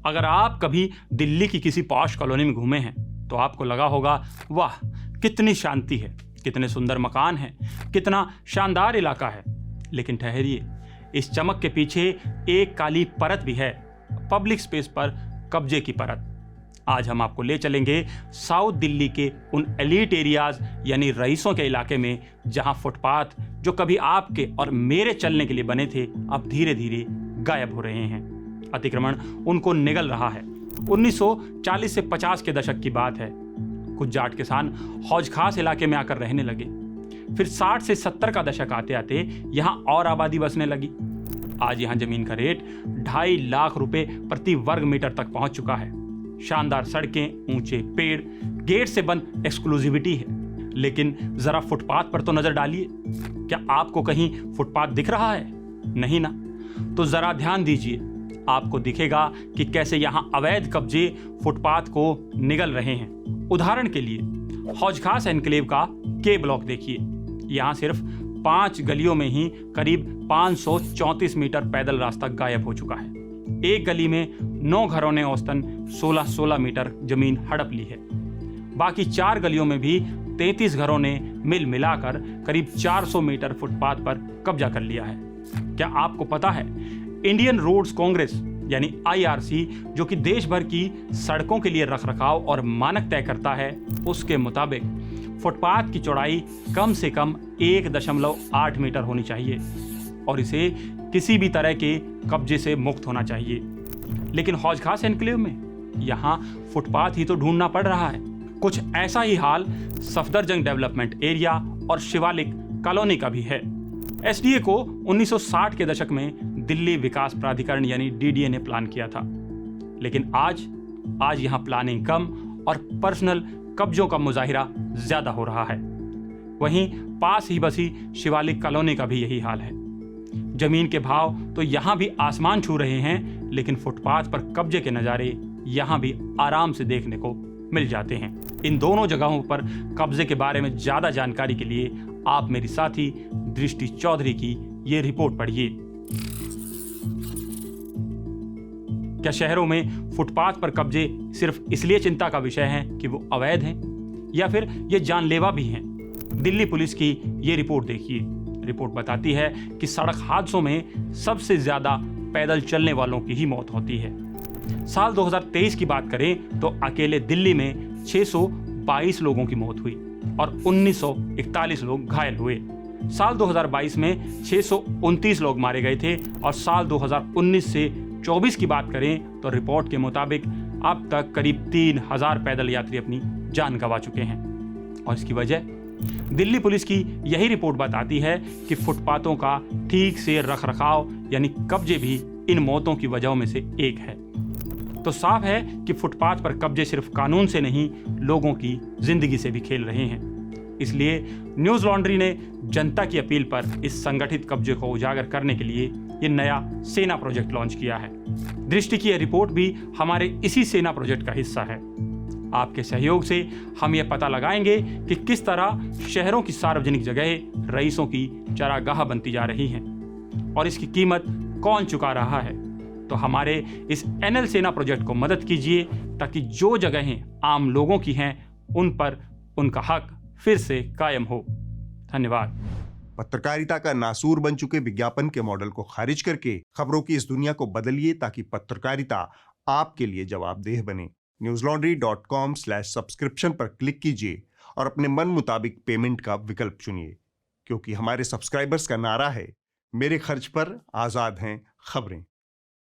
अगर आप कभी दिल्ली की किसी पॉश कॉलोनी में घूमे हैं तो आपको लगा होगा, वाह कितनी शांति है, कितने सुंदर मकान हैं, कितना शानदार इलाका है। लेकिन ठहरिए, इस चमक के पीछे एक काली परत भी है, पब्लिक स्पेस पर कब्जे की परत। आज हम आपको ले चलेंगे साउथ दिल्ली के उन एलीट एरियाज यानी रईसों के इलाके में, जहां फुटपाथ जो कभी आपके और मेरे चलने के लिए बने थे, अब धीरे धीरे गायब हो रहे हैं। अतिक्रमण उनको निगल रहा है। 1940 से 50 के दशक की बात है। कुछ जाट किसान हौज खास इलाके में आकर रहने लगे। फिर 60 से 70 का दशक आते आते यहाँ और आबादी बसने लगी। आज यहाँ जमीन का रेट 2.5 लाख रुपए प्रति वर्ग मीटर तक पहुंच चुका है। शानदार सड़कें, ऊंचे पेड़, गेट से बंद एक्सक्लूसिविटी है। लेकिन जरा फुटपाथ पर तो नजर डालिए, क्या आपको कहीं फुटपाथ दिख रहा है? नहीं ना। तो जरा ध्यान दीजिए, आपको दिखेगा कि कैसे यहाँ अवैध कब्जे फुटपाथ को निगल रहे हैं। उदाहरण के लिए हौज खास एनक्लेव का के ब्लॉक देखिए। यहाँ सिर्फ 5 गलियों में ही करीब 534 मीटर पैदल रास्ता गायब हो चुका है। एक गली में 9 घरों ने औसतन 16-16 मीटर जमीन हड़प ली है। बाकी 4 गलियों में भी 33 घरों ने मिल मिलाकर करीब 400 मीटर फुटपाथ पर कब्जा कर लिया है। क्या आपको पता है, इंडियन रोड्स कांग्रेस यानी IRC, जो कि देश भर की सड़कों के लिए रखरखाव और मानक तय करता है, उसके मुताबिक फुटपाथ की चौड़ाई कम से कम 1.8 मीटर होनी चाहिए और इसे किसी भी तरह के कब्जे से मुक्त होना चाहिए। लेकिन हौज खास एनक्लेव में यहाँ फुटपाथ ही तो ढूंढना पड़ रहा है। कुछ ऐसा ही हाल सफदरजंग डेवलपमेंट एरिया और शिवालिक कॉलोनी का भी है। SDA को 1960 के दशक में दिल्ली विकास प्राधिकरण यानी DDA ने प्लान किया था। लेकिन आज यहाँ प्लानिंग कम और पर्सनल कब्जों का मुजाहिरा ज्यादा हो रहा है। वहीं पास ही बसी शिवालिक कॉलोनी का भी यही हाल है। जमीन के भाव तो यहाँ भी आसमान छू रहे हैं, लेकिन फुटपाथ पर कब्जे के नज़ारे यहाँ भी आराम से देखने को मिल जाते हैं। इन दोनों जगहों पर कब्जे के बारे में ज़्यादा जानकारी के लिए आप मेरी साथी दृष्टि चौधरी की ये रिपोर्ट पढ़िए। क्या शहरों में फुटपाथ पर कब्जे सिर्फ इसलिए चिंता का विषय हैं कि वो अवैध हैं, या फिर ये जानलेवा भी हैं? दिल्ली पुलिस की ये रिपोर्ट देखिए। रिपोर्ट बताती है कि सड़क हादसों में सबसे ज्यादा पैदल चलने वालों की ही मौत होती है। साल 2023 की बात करें तो अकेले दिल्ली में 622 लोगों की मौत हुई और 1941 लोग घायल हुए। साल 2022 में 629 लोग मारे गए थे और साल 2019 से 24 की बात करें तो रिपोर्ट के मुताबिक अब तक करीब 3000 पैदल यात्री अपनी जान गंवा चुके हैं। और इसकी वजह दिल्ली पुलिस की यही रिपोर्ट बताती है कि फुटपाथों का ठीक से रखरखाव यानी कब्जे भी इन मौतों की वजहों में से एक है। तो साफ है कि फुटपाथ पर कब्जे सिर्फ कानून से नहीं, लोगों की जिंदगी से भी खेल रहे हैं। इसलिए न्यूज लॉन्ड्री ने जनता की अपील पर इस संगठित कब्जे को उजागर करने के लिए ये नया सेना प्रोजेक्ट लॉन्च किया है। दृष्टि की यह रिपोर्ट भी हमारे इसी सेना प्रोजेक्ट का हिस्सा है। आपके सहयोग से हम ये पता लगाएंगे कि किस तरह शहरों की सार्वजनिक जगहें रईसों की चरागाह बनती जा रही हैं और इसकी कीमत कौन चुका रहा है। तो हमारे इस NL सेना प्रोजेक्ट को मदद कीजिए ताकि जो जगहें आम लोगों की हैं उन पर उनका हक फिर से कायम हो। धन्यवाद। पत्रकारिता का नासूर बन चुके विज्ञापन के मॉडल को खारिज करके खबरों की इस दुनिया को बदलिए ताकि पत्रकारिता आपके लिए जवाबदेह बने। newslaundry.com/subscription पर क्लिक कीजिए और अपने मन मुताबिक पेमेंट का विकल्प चुनिए, क्योंकि हमारे सब्सक्राइबर्स का नारा है, मेरे खर्च पर आजाद हैं खबरें।